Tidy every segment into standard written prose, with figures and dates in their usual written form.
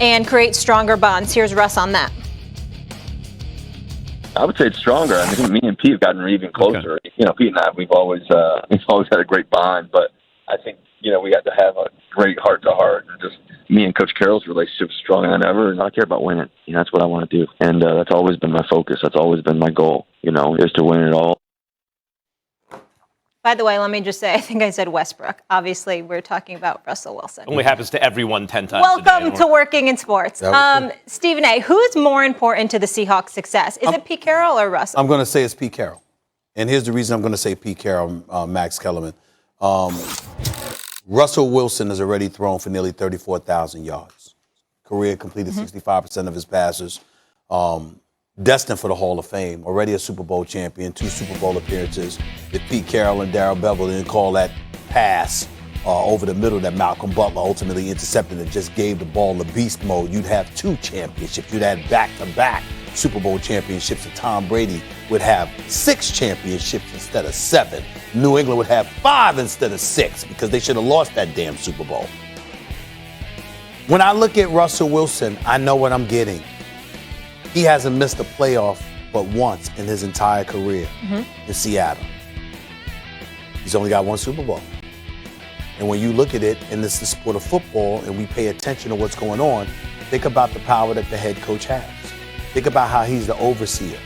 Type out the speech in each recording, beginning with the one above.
and create stronger bonds? Here's Russ on that. I would say it's stronger. I think me and Pete have gotten even closer. Okay. Pete and I, we've always had a great bond, but I think, we got to have a great heart-to-heart. And just me and Coach Carroll's relationship is stronger than ever, and I care about winning. That's what I want to do. And that's always been my focus. That's always been my goal, is to win it all. By the way, let me just say, I think I said Westbrook. Obviously, we're talking about Russell Wilson. Only happens to everyone 10 times Welcome a day, to Working in Sports. Stephen A., who's more important to the Seahawks' success? Is it Pete Carroll or Russell? I'm going to say it's Pete Carroll. And here's the reason I'm going to say Pete Carroll, Max Kellerman. Russell Wilson has already thrown for nearly 34,000 yards. Career completed 65% of his passes. Destined for the Hall of Fame, already a Super Bowl champion, 2 Super Bowl appearances. If Pete Carroll and Darrell Bevel didn't call that pass over the middle that Malcolm Butler ultimately intercepted and just gave the ball the beast mode, you'd have 2 championships. You'd have back-to-back Super Bowl championships, and Tom Brady would have 6 championships instead of 7. New England would have 5 instead of 6 because they should have lost that damn Super Bowl. When I look at Russell Wilson, I know what I'm getting. He hasn't missed a playoff but once in his entire career in Seattle. He's only got 1 Super Bowl. And when you look at it, and this is the sport of football, and we pay attention to what's going on, think about the power that the head coach has. Think about how he's the overseer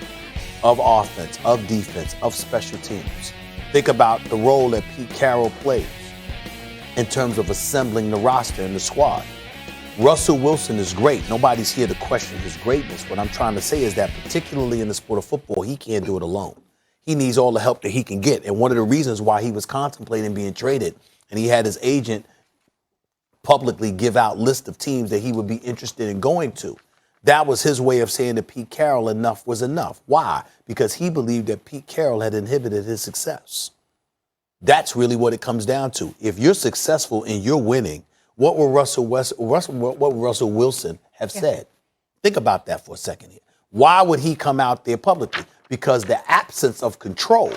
of offense, of defense, of special teams. Think about the role that Pete Carroll plays in terms of assembling the roster and the squad. Russell Wilson is great. Nobody's here to question his greatness. What I'm trying to say is that particularly in the sport of football, he can't do it alone. He needs all the help that he can get. And one of the reasons why he was contemplating being traded, and he had his agent publicly give out lists of teams that he would be interested in going to, that was his way of saying to Pete Carroll enough was enough. Why? Because he believed that Pete Carroll had inhibited his success. That's really what it comes down to. If you're successful and you're winning, what will Russell Wilson have said? Think about that for a second here. Why would he come out there publicly? Because the absence of control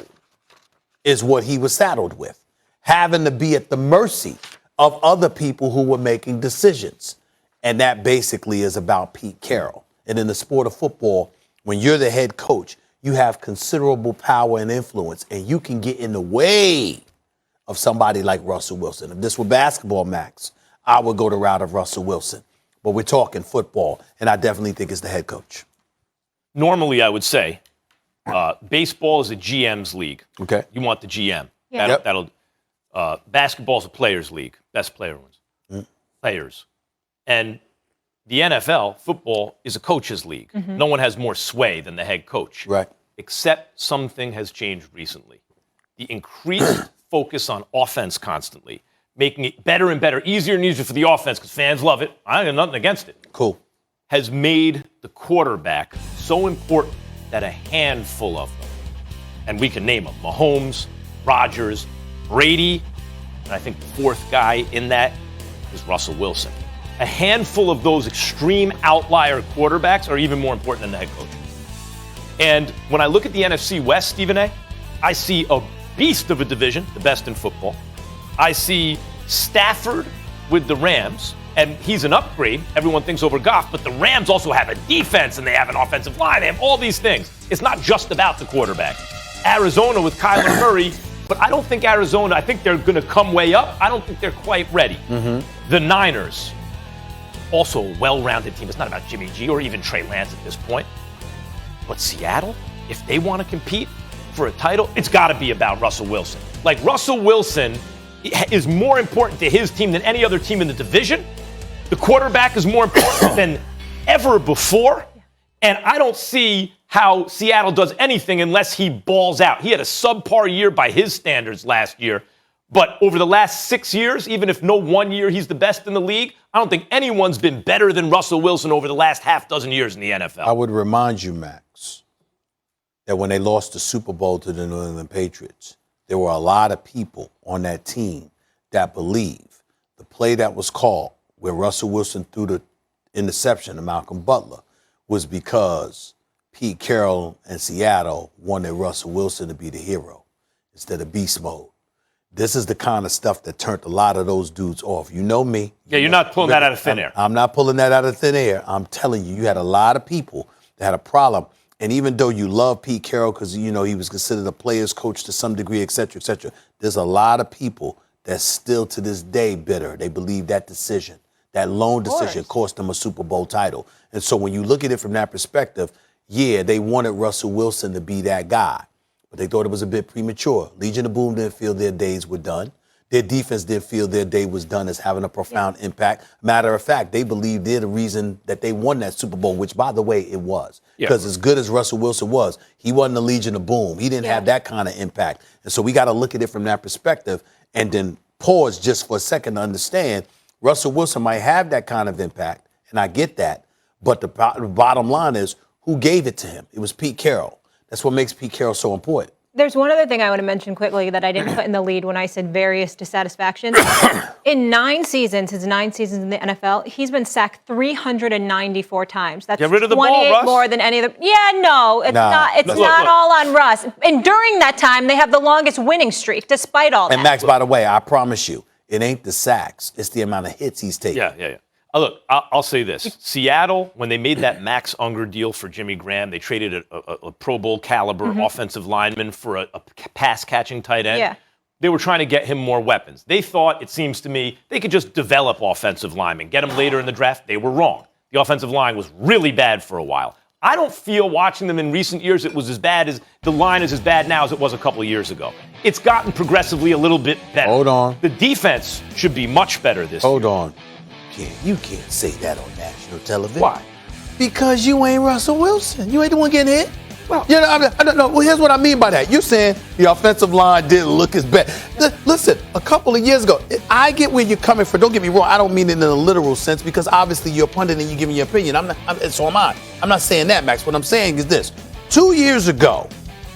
is what he was saddled with, having to be at the mercy of other people who were making decisions. And that basically is about Pete Carroll. And in the sport of football, when you're the head coach, you have considerable power and influence, and you can get in the way of somebody like Russell Wilson. If this were basketball, Max, I would go the route of Russell Wilson. But we're talking football, and I definitely think it's the head coach. Normally, I would say baseball is a GM's league. Okay. You want the GM. Yeah. Basketball is a players' league. Best player wins. Players. And the NFL, football, is a coach's league. No one has more sway than the head coach. Right. Except something has changed recently. The increased focus on offense constantly, making it better and better, easier and easier for the offense because fans love it. I have nothing against it. Cool. Has made the quarterback so important that a handful of them, and we can name them, Mahomes, Rodgers, Brady, and I think the 4th guy in that is Russell Wilson. A handful of those extreme outlier quarterbacks are even more important than the head coach. And when I look at the NFC West, Stephen A., I see a beast of a division, the best in football. I see Stafford with the Rams, and he's an upgrade. Everyone thinks over Goff, but the Rams also have a defense, and they have an offensive line. They have all these things. It's not just about the quarterback. Arizona with Kyler Murray, but I don't think Arizona, I think they're going to come way up. I don't think they're quite ready. The Niners, also a well-rounded team. It's not about Jimmy G or even Trey Lance at this point. But Seattle, if they want to compete for a title, it's got to be about Russell Wilson. Like, Russell Wilson is more important to his team than any other team in the division. The quarterback is more important than ever before. And I don't see how Seattle does anything unless he balls out. He had a subpar year by his standards last year. But over the last 6 years, even if no one year he's the best in the league, I don't think anyone's been better than Russell Wilson over the last half dozen years in the NFL. I would remind you, Max, that when they lost the Super Bowl to the New England Patriots, there were a lot of people on that team that believe the play that was called where Russell Wilson threw the interception to Malcolm Butler was because Pete Carroll and Seattle wanted Russell Wilson to be the hero instead of beast mode. This is the kind of stuff that turned a lot of those dudes off. You know me. Yeah, you're not pulling that out of thin air. I'm not pulling that out of thin air. I'm telling you, you had a lot of people that had a problem. And even though you love Pete Carroll because, you know, he was considered a player's coach to some degree, et cetera, there's a lot of people that's still to this day bitter. They believe that decision, that lone decision cost them a Super Bowl title. And so when you look at it from that perspective, yeah, they wanted Russell Wilson to be that guy, but they thought it was a bit premature. Legion of Boom didn't feel their days were done. Their defense didn't feel their day was done as having a profound impact. Matter of fact, they believe they're the reason that they won that Super Bowl, which, by the way, it was. Because as good as Russell Wilson was, he wasn't the Legion of Boom. He didn't have that kind of impact. And so we got to look at it from that perspective and then pause just for a second to understand Russell Wilson might have that kind of impact, and I get that. But the bottom line is, who gave it to him? It was Pete Carroll. That's what makes Pete Carroll so important. There's one other thing I want to mention quickly that I didn't put in the lead when I said various dissatisfactions. In 9 seasons, his 9 seasons in the NFL, he's been sacked 394 times. That's Get rid of the 28 ball, Russ. more than any of the. Yeah, no, it's not. It's not all on Russ. And during that time, they have the longest winning streak, despite all that. And Max, by the way, I promise you, it ain't the sacks; it's the amount of hits he's taking. Yeah. Look, I'll say this. Seattle, when they made that Max Unger deal for Jimmy Graham, they traded a Pro Bowl caliber offensive lineman for a pass-catching tight end. Yeah. They were trying to get him more weapons. They thought, it seems to me, they could just develop offensive linemen, get them later in the draft. They were wrong. The offensive line was really bad for a while. I don't feel watching them in recent years it was as bad as the line is as bad now as it was a couple of years ago. It's gotten progressively a little bit better. Hold on. The defense should be much better this year. Hold on. You can't say that on national television. Why? Because you ain't Russell Wilson. You ain't the one getting hit. Well, you know, I don't know. Well, here's what I mean by that. You're saying the offensive line didn't look as bad. Listen, a couple of years ago, I get where you're coming from. Don't get me wrong. I don't mean it in a literal sense because obviously you're a pundit and you're giving your opinion. So am I. I'm not saying that, Max. What I'm saying is this. 2 years ago,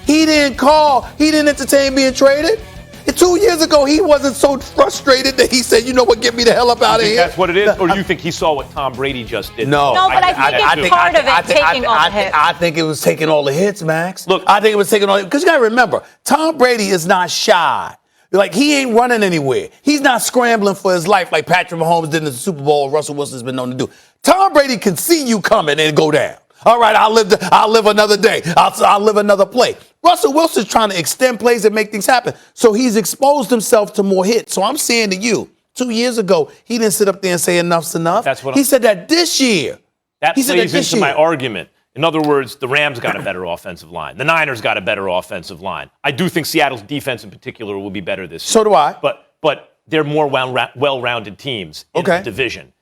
he didn't entertain being traded. 2 years ago, he wasn't so frustrated that he said, you know what, get me the hell up out of here. That's what it is? Or do you think he saw what Tom Brady just did? No, but I think it's part of it taking all the hits. I think it was taking all the hits, Max. Look, I think it was taking all the hits. Because you got to remember, Tom Brady is not shy. Like, he ain't running anywhere. He's not scrambling for his life like Patrick Mahomes did in the Super Bowl or Russell Wilson's been known to do. Tom Brady can see you coming and go down. All right, I'll live another day. I'll live another play. Russell Wilson's trying to extend plays and make things happen. So he's exposed himself to more hits. So I'm saying to you, 2 years ago, he didn't sit up there and say enough's enough. He said that this year. That plays into my argument. In other words, the Rams got a better offensive line. The Niners got a better offensive line. I do think Seattle's defense in particular will be better this year. So do I. But they're more well-rounded teams in the division.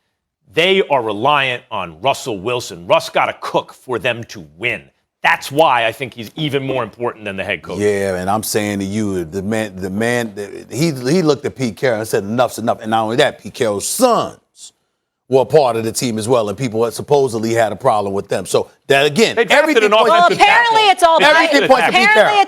They are reliant on Russell Wilson. Russ got to cook for them to win. That's why I think he's even more important than the head coach. Yeah, and I'm saying to you, the man, he looked at Pete Carroll and said, enough's enough. And not only that, Pete Carroll's sons were a part of the team as well, and people had supposedly had a problem with them. So that again, everything points. Well, apparently it's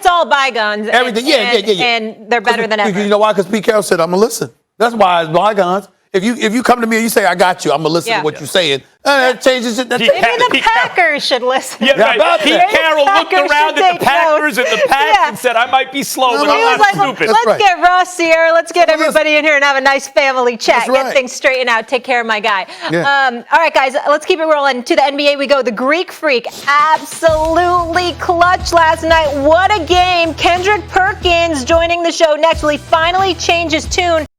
all bygones. Everything, and they're better than ever. You know why? Because Pete Carroll said, "I'm gonna listen." That's why it's bygones. If you come to me and you say, I got you, I'm going to listen to what you're saying. That changes it. Maybe the Packers should listen. Yeah, right. Pete Carroll looked around at the Packers and the Pats and said, I might be slow, but I'm not stupid. Let's get Russ here. Let's get everybody in here and have a nice family chat. Get things straightened out. Take care of my guy. Yeah. All right, guys, let's keep it rolling. To the NBA we go. The Greek Freak absolutely clutch last night. What a game. Kendrick Perkins joining the show next. Will he finally change his tune?